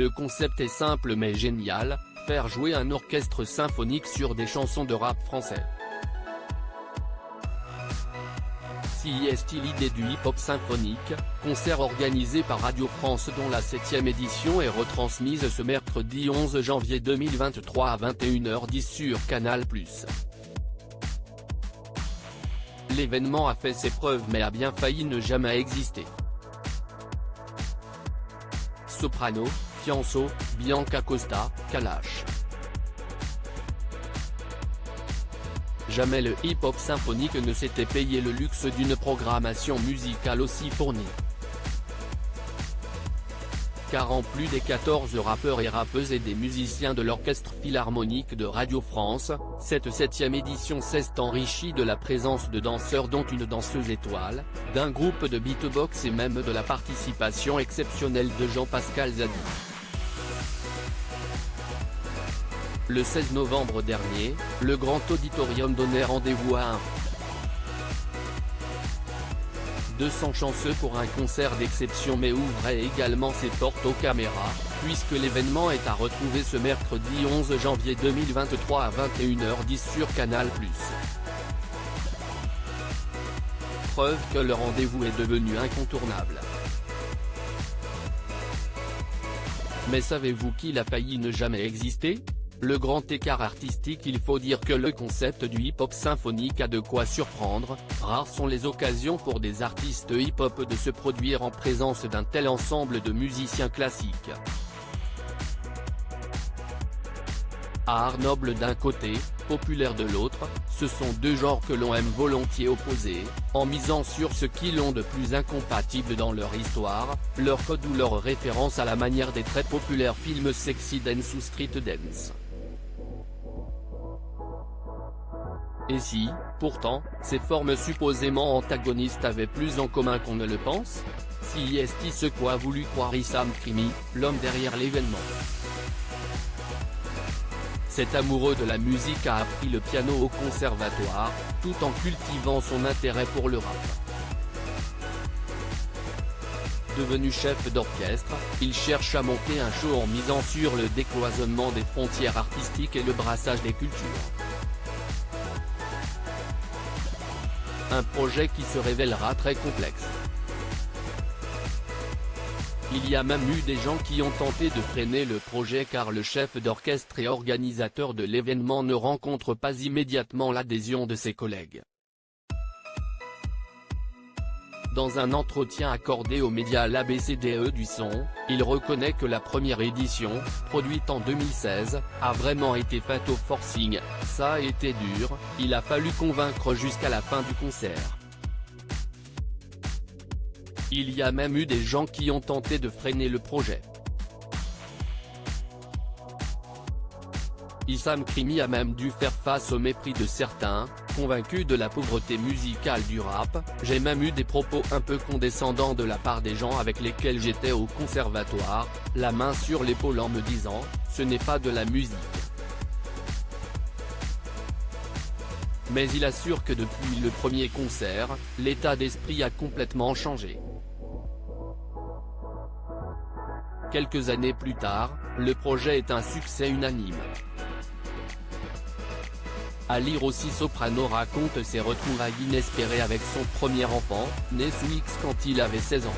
Le concept est simple mais génial, faire jouer un orchestre symphonique sur des chansons de rap français. CIST l'idée du hip-hop symphonique, concert organisé par Radio France dont la 7e édition est retransmise ce mercredi 11 janvier 2023 à 21h10 sur Canal+. L'événement a fait ses preuves mais a bien failli ne jamais exister. Soprano, Fianso, Bianca Costa, Kalash. Jamais le hip-hop symphonique ne s'était payé le luxe d'une programmation musicale aussi fournie. Car en plus des 14 rappeurs et rappeuses et des musiciens de l'Orchestre Philharmonique de Radio France, cette 7e édition s'est enrichie de la présence de danseurs dont une danseuse étoile, d'un groupe de beatbox et même de la participation exceptionnelle de Jean-Pascal Zadi. Le 16 novembre dernier, le Grand Auditorium donnait rendez-vous à 200 chanceux pour un concert d'exception mais ouvrait également ses portes aux caméras, puisque l'événement est à retrouver ce mercredi 11 janvier 2023 à 21h10 sur Canal+. Preuve que le rendez-vous est devenu incontournable. Mais savez-vous qu'il a failli ne jamais exister ? Le grand écart artistique. Il faut dire que le concept du hip-hop symphonique a de quoi surprendre, rares sont les occasions pour des artistes hip-hop de se produire en présence d'un tel ensemble de musiciens classiques. Art noble d'un côté, populaire de l'autre, ce sont deux genres que l'on aime volontiers opposer, en misant sur ce qu'ils ont de plus incompatible dans leur histoire, leur code ou leur référence à la manière des très populaires films sexy dance ou street dance. Et si, pourtant, ces formes supposément antagonistes avaient plus en commun qu'on ne le pense ? CIST ce qu'a voulu croire Issam Krimi, l'homme derrière l'événement. Cet amoureux de la musique a appris le piano au conservatoire, tout en cultivant son intérêt pour le rap. Devenu chef d'orchestre, il cherche à monter un show en misant sur le décloisonnement des frontières artistiques et le brassage des cultures. Un projet qui se révélera très complexe. Il y a même eu des gens qui ont tenté de freiner le projet car le chef d'orchestre et organisateur de l'événement ne rencontre pas immédiatement l'adhésion de ses collègues. Dans un entretien accordé aux médias à l'ABCDE du son, il reconnaît que la première édition, produite en 2016, a vraiment été faite au forcing, ça a été dur, il a fallu convaincre jusqu'à la fin du concert. Il y a même eu des gens qui ont tenté de freiner le projet. Issam Krimi a même dû faire face au mépris de certains, convaincus de la pauvreté musicale du rap. J'ai même eu des propos un peu condescendants de la part des gens avec lesquels j'étais au conservatoire, la main sur l'épaule en me disant, ce n'est pas de la musique. Mais il assure que depuis le premier concert, l'état d'esprit a complètement changé. Quelques années plus tard, le projet est un succès unanime. À lire aussi Soprano raconte ses retrouvailles inespérées avec son premier enfant, né sous X quand il avait 16 ans.